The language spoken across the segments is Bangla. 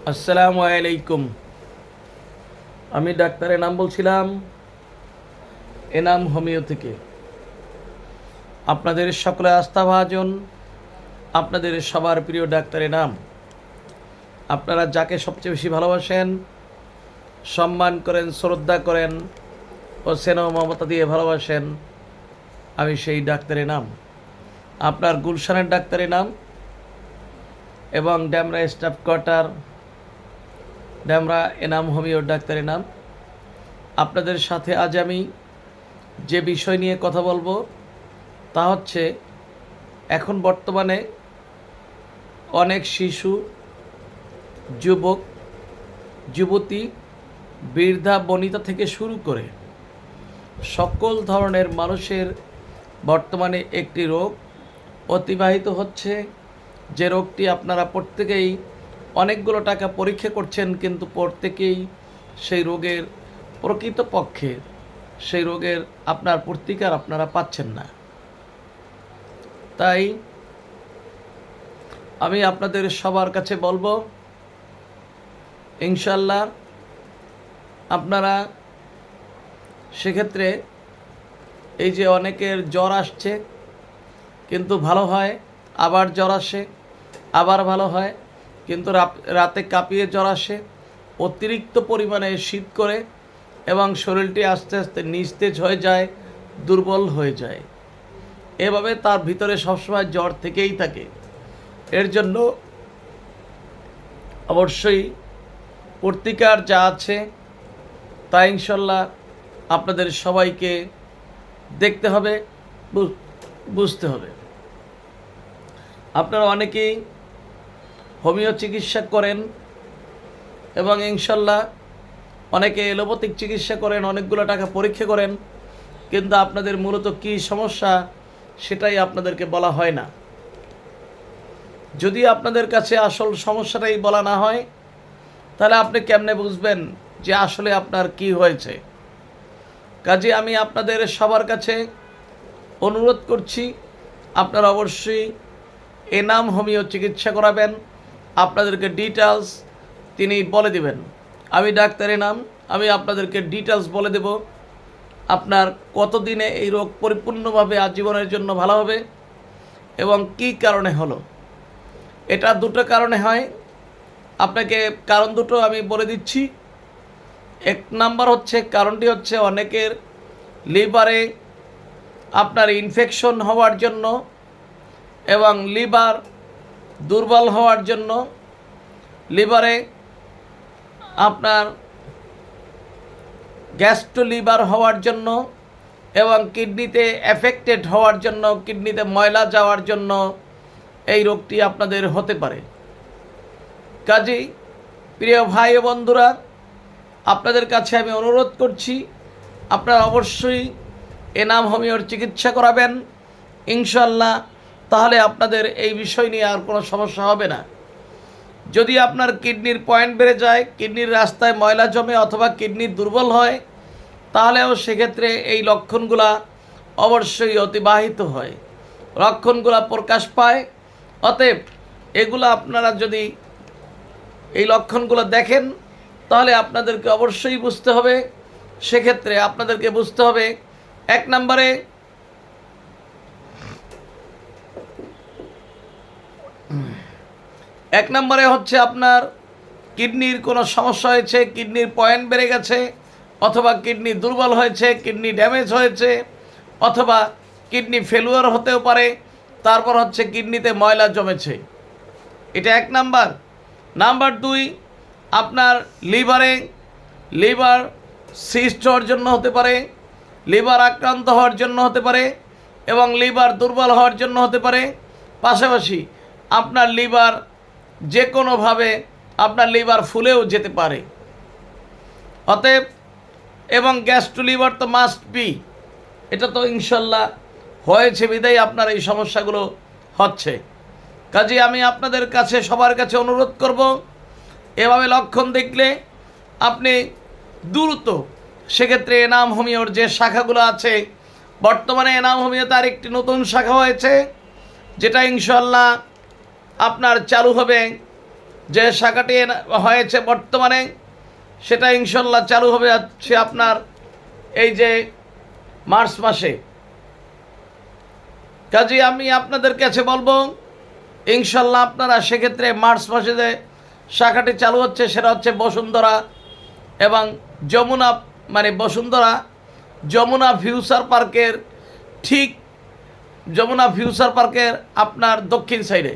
আসসালামু আলাইকুম। আমি ডাক্তার এনাম বলছিলাম, এনাম হোমিও থেকে। আপনাদের সকলে আস্থাভাজন, আপনাদের সবার প্রিয় ডাক্তার এনাম। আপনারা যাকে সবচেয়ে বেশি ভালোবাসেন, সম্মান করেন, শ্রদ্ধা করেন ও স্নেহ মমতা দিয়ে ভালোবাসেন, আমি সেই ডাক্তার এনাম, আপনার গুলশানের ডাক্তার এনাম এবং ড্যামরা স্টাফ কোয়ার্টার, ড্যামরা এনাম হোমিওর ডাক্তার এনাম। আপনাদের সাথে আজ আমি যে বিষয় নিয়ে কথা বলবো তা হচ্ছে, এখন বর্তমানে অনেক শিশু, যুবক, যুবতী, বৃদ্ধা বনিতা থেকে শুরু করে সকল ধরনের মানুষের বর্তমানে একটি রোগ অতিবাহিত হচ্ছে। যে রোগটি আপনারা প্রত্যেকেই অনেকগুলো টাকা পরীক্ষা করছেন, কিন্তু প্রত্যেকেই সেই রোগের প্রকৃতপক্ষে সেই রোগের আপনার প্রতিকার আপনারা পাচ্ছেন না। তাই আমি আপনাদের সবার কাছে বলবো, ইনশাল্লাহ আপনারা সেক্ষেত্রে এই যে অনেকের জ্বর আসছে কিন্তু ভালো হয়, আবার জ্বর আসে, আবার ভালো হয়, কিন্তু রাতে কাঁপিয়ে জ্বর আসে, অতিরিক্ত পরিমাণে শীত করে এবং শরীরটি আস্তে আস্তে নিস্তেজ হয়ে যায়, দুর্বল হয়ে যায়। এভাবে তার ভিতরে সবসময় জ্বর থেকেই থাকে। এর জন্য অবশ্যই প্রতিকার যা আছে তা ইনশাল্লাহ আপনাদের সবাইকে দেখতে হবে, বুঝতে হবে। আপনারা অনেকেই হোমিও চিকিৎসা করেন এবং ইনশাল্লাহ অনেকে এলোপ্যাথিক চিকিৎসা করেন, অনেকগুলো টাকা পরীক্ষা করেন, কিন্তু আপনাদের মূলত কী সমস্যা সেটাই আপনাদেরকে বলা হয় না। যদি আপনাদের কাছে আসল সমস্যাটাই বলা না হয়, তাহলে আপনি কেমনে বুঝবেন যে আসলে আপনার কি হয়েছে? কাজে আমি আপনাদের সবার কাছে অনুরোধ করছি, আপনারা অবশ্যই এনাম হোমিও চিকিৎসা করাবেন। আপনাদেরকে ডিটেলস তিনি বলে দিবেন। আমি ডাক্তার এনাম, আমি আপনাদেরকে ডিটেলস বলে দেব আপনার কতদিনে এই রোগ পরিপূর্ণভাবে আজীবনের জন্য ভালো হবে এবং কি কারণে হলো। এটা দুটো কারণে হয়। আপনাকে কারণ দুটো আমি বলে দিচ্ছি। এক নাম্বার হচ্ছে, কারণটি হচ্ছে অনেকের লিভারে আপনার ইনফেকশন হওয়ার জন্য এবং লিভার দুর্বল হওয়ার জন্য, লিভারে আপনার গ্যাস্ট্রো লিভার হওয়ার জন্য এবং কিডনিতে এফেক্টেড হওয়ার জন্য, কিডনিতে ময়লা যাওয়ার জন্য এই রোগটি আপনাদের হতে পারে। কাজেই প্রিয় ভাই ও বন্ধুরা, আপনাদের কাছে আমি অনুরোধ করছি, আপনারা অবশ্যই এনাম হোমিওর চিকিৎসা করাবেন ইনশাল্লাহ। তাহলে আপনাদের এই বিষয় নিয়ে আর কোনো সমস্যা হবে না। যদি আপনার কিডনির পয়েন্ট বেড়ে যায়, কিডনির রাস্তায় ময়লা জমে অথবা কিডনি দুর্বল হয়, তাহলেও সেক্ষেত্রে এই লক্ষণগুলা অবশ্যই অতিবাহিত হয়, লক্ষণগুলা প্রকাশ পায়। অতএব এগুলো আপনারা যদি এই লক্ষণগুলো দেখেন, তাহলে আপনাদেরকে অবশ্যই বুঝতে হবে। সেক্ষেত্রে আপনাদেরকে বুঝতে হবে, এক নম্বরে হচ্ছে আপনার কিডনির কোনো সমস্যা হয়েছে, কিডনির পয়েন্ট বেড়ে গেছে, অথবা কিডনি দুর্বল হয়েছে, কিডনি ড্যামেজ হয়েছে, অথবা কিডনি ফেলুয়ার হতেও পারে। তারপর হচ্ছে কিডনিতে ময়লা জমেছে, এটা এক নাম্বার। নাম্বার দুই, আপনার লিভার সিস্ট হওয়ার জন্য হতে পারে, লিভার আক্রান্ত হওয়ার জন্য হতে পারে এবং লিভার দুর্বল হওয়ার জন্য হতে পারে। পাশাপাশি আপনার লিভার যে কোনোভাবে আপনার লিভার ফুলেও যেতে পারে। অতএব এবং গ্যাস্ট্রো লিভার তো মাস্ট বি, এটা তো ইনশাল্লাহ হয়েছে বিদায় আপনার এই সমস্যাগুলো হচ্ছে। কাজে আমি আপনাদের কাছে সবার কাছে অনুরোধ করব, এভাবে লক্ষণ দেখলে আপনি দ্রুত সেক্ষেত্রে এনাম হোমিওর যে শাখাগুলো আছে, বর্তমানে এনাম হোমিও তার একটি নতুন শাখা হয়েছে, যেটা ইনশাল্লাহ আপনার চালু হবে যে শাখাটি হয়েছে বর্তমানে সেটা ইনশাল্লাহ চালু হবে যাচ্ছে আপনার এই যে মার্চ মাসে। কাজে আমি আপনাদের কাছে বলবো ইনশাল্লাহ আপনারা সেক্ষেত্রে মার্চ মাসে যে শাখাটি চালু হচ্ছে সেটা হচ্ছে বসুন্ধরা এবং যমুনা, মানে বসুন্ধরা যমুনা ফিউচার পার্কের ঠিক যমুনা ফিউচার পার্কের আপনার দক্ষিণ সাইডে,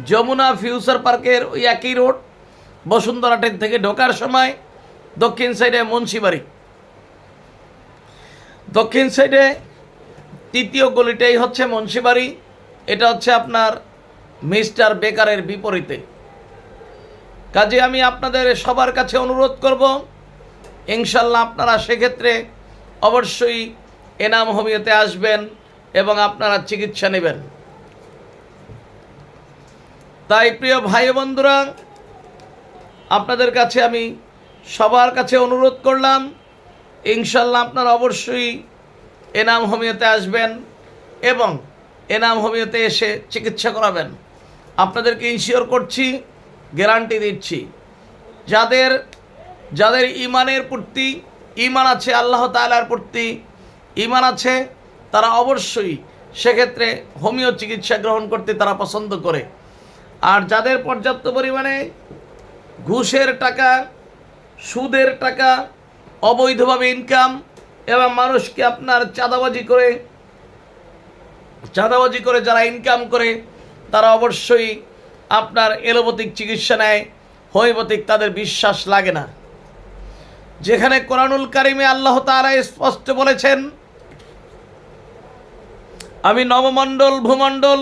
যমুনা ফিউচার পার্কের ওই একই রোড বসুন্ধরা ট্রেন থেকে ঢোকার সময় দক্ষিণ সাইডে মুন্সিবাড়ি, দক্ষিণ সাইডে তৃতীয় গলিটাই হচ্ছে মুন্সিবাড়ি। এটা হচ্ছে আপনার মিস্টার বেকারের বিপরীতে। কাজে আমি আপনাদের সবার কাছে অনুরোধ করব ইনশাল্লাহ আপনারা সেক্ষেত্রে অবশ্যই এনাম হোমিওতে আসবেন এবং আপনারা চিকিৎসা নেবেন। তাই প্রিয় ভাই বন্ধুরা, আপনাদের কাছে আমি সবার কাছে অনুরোধ করলাম ইনশাল্লাহ আপনারা অবশ্যই এনাম হোমিওতে আসবেন এবং এনাম হোমিওতে এসে চিকিৎসা করাবেন। আপনাদেরকে ইনশিওর করছি, গ্যারান্টি দিচ্ছি, যাদের যাদের ইমানের প্রতি ইমান আছে, আল্লাহ তাআলার প্রতি ইমান আছে, তারা অবশ্যই সেক্ষেত্রে হোমিও চিকিৎসা গ্রহণ করতে তারা পছন্দ করে। আর যাদের পর্যাপ্ত পরিমাণে ঘুষের টাকা, সুদের টাকা, অবৈধভাবে ইনকাম এবং মানুষকে আপনার চাঁদাবাজি করে যারা ইনকাম করে তারা অবশ্যই আপনার এলোপ্যাথিক চিকিৎসা নেয়, হোমিওপ্যাথিক তাদের বিশ্বাস লাগে না। যেখানে কোরআনুল কারিমে আল্লাহ তাআলা স্পষ্ট বলেছেন, আমি নবমণ্ডল ভূমণ্ডল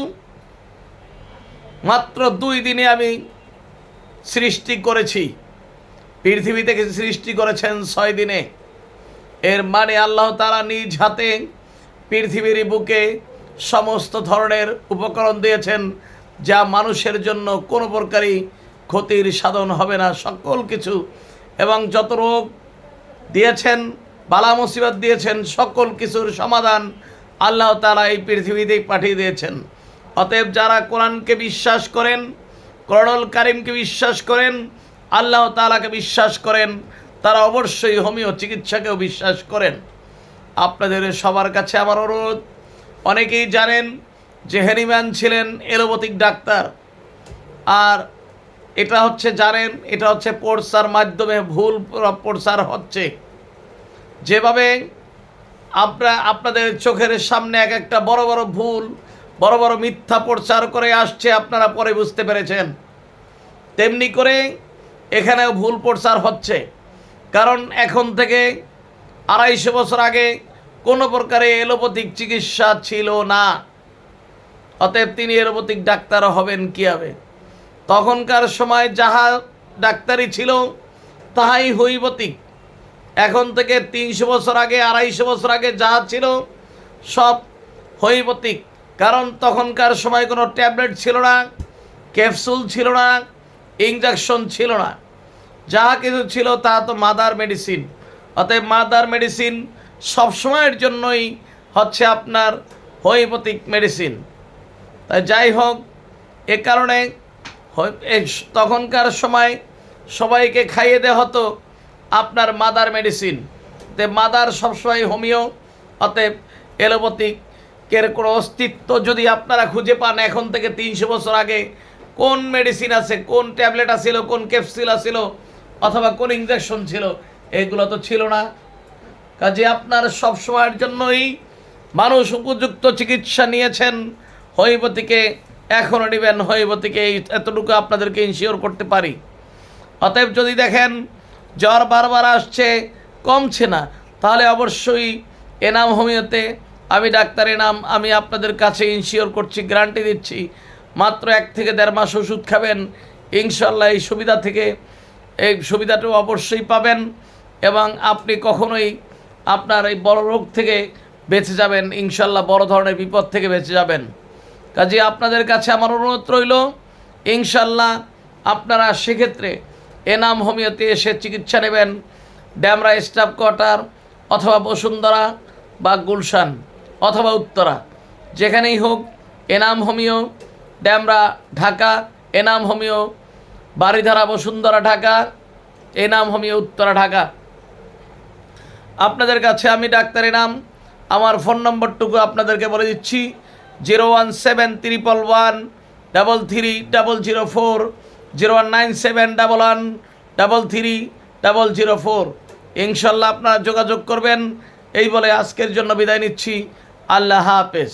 মাত্র 2 দিনে আমি সৃষ্টি করেছি, পৃথিবী থেকে সৃষ্টি করেছেন 6 দিনে। এর মানে আল্লাহ তাআলা নিজ হাতে পৃথিবীর বুকে সমস্ত ধরনের উপকরণ দিয়েছেন যা মানুষের জন্য কোনো প্রকারই ক্ষতির সাধন হবে না, সকল কিছু। এবং যত রোগ দিয়েছেন, বালা মুসিবত দিয়েছেন, সকল কিছুর সমাধান আল্লাহ তাআলা এই পৃথিবীতেই পাঠিয়ে দিয়েছেন। অতএব যারা কোরআনকে বিশ্বাস করেন, কোরআনুল কারিমকে বিশ্বাস করেন, আল্লাহ তাআলাকে বিশ্বাস করেন, তারা অবশ্যই হোমিও চিকিৎসাকেও বিশ্বাস করেন। আপনাদের সবার কাছে আমার অনুরোধ, অনেকেই জানেন যে হ্যানিম্যান ছিলেন এলোপ্যাথিক ডাক্তার, আর এটা হচ্ছে জানেন এটা হচ্ছে পর্সার মাধ্যমে ভুল প্রচার হচ্ছে। যেভাবে আপনাদের চোখের সামনে এক একটা বড় বড় ভুল, বড় বড় মিথ্যা প্রচার করে আসছে, আপনারা পরে বুঝতে পেরেছেন, তেমনি করে এখানেও ভুল প্রচার হচ্ছে। কারণ এখন থেকে 250 বছর আগে কোনো প্রকারে এলোপ্যাথিক চিকিৎসা ছিল না, অতএব তিনি এলোপ্যাথিক ডাক্তার হবেন কীভাবে? তখনকার সময় যাহা ডাক্তারি ছিল তাহাই হোমিওপ্যাথিক। এখন থেকে 300 বছর আগে, 250 বছর আগে যাহা ছিল সব হোমিওপ্যাথিক। কারণ তখনকার সময় কোনো ট্যাবলেট ছিল না, ক্যাপসুল ছিল না, ইনজেকশন ছিল না, যাহা কিছু ছিল তা তো মাদার মেডিসিন। অতএব মাদার মেডিসিন সবসময়ের জন্যই হচ্ছে আপনার হোমিওপ্যাথিক মেডিসিন। তাই যাই হোক, এ কারণে তখনকার সময় সবাইকে খাইয়ে দেওয়া হতো আপনার মাদার মেডিসিন, তে মাদার সবসময় হোমিও। অতএব এলোপ্যাথিকের কোনো অস্তিত্ব যদি আপনারা খুঁজে পান এখন থেকে 300 বছর আগে কোন মেডিসিন আছে, কোন ট্যাবলেট আছিল, কোন ক্যাপসুল আছিল, অথবা কোন ইনজেকশন ছিল, এগুলো তো ছিল না। কাজে আপনার সব সময়ের জন্যই মানুষ উপযুক্ত চিকিৎসা নিয়েছেন হোমিওপ্যাথিকে, এখনও নেবেন হোমিওপ্যাথিকে, এতটুকু আপনাদেরকে ইনশিওর করতে পারি। অতএব যদি দেখেন জ্বর বারবার আসছে, কমছে না, তাহলে অবশ্যই এনাম হোমিওতে আমি ডাক্তার এনাম, আমি আপনাদের কাছে ইনশিওর করছি, গ্যারান্টি দিচ্ছি, মাত্র 1 থেকে 1.5 মাস ওষুধ খাবেন, ইনশাল্লাহ এই সুবিধা থেকে এই সুবিধাটাও অবশ্যই পাবেন এবং আপনি কখনোই আপনার এই বড় রোগ থেকে বেঁচে যাবেন, ইনশাল্লাহ বড় ধরনের বিপদ থেকে বেঁচে যাবেন। কাজে আপনাদের কাছে আমার অনুরোধ রইল, ইনশাল্লাহ আপনারা সেক্ষেত্রে এনাম হোমিওতে এসে চিকিৎসা নেবেন। ড্যামরা স্টাফ কোয়ার্টার অথবা বসুন্ধরা বা গুলশান অথবা উত্তরা, যেখানেই হোক Enam homeo, Demra Dhaka, Enam homeo Baridhara Bashundhara Dhaka, Enam homeo Uttara Dhaka. আপনাদের কাছে আমি ডাক্তার এনাম আমার ফোন নম্বরটুকু আপনাদেরকে বলে দিচ্ছি, 01731133004, 0197111330004। ইনশাল্লাহ আপনারা যোগাযোগ করবেন। এই বলে আজকের জন্য বিদায় নিচ্ছি। আল্লাহ হাফেজ।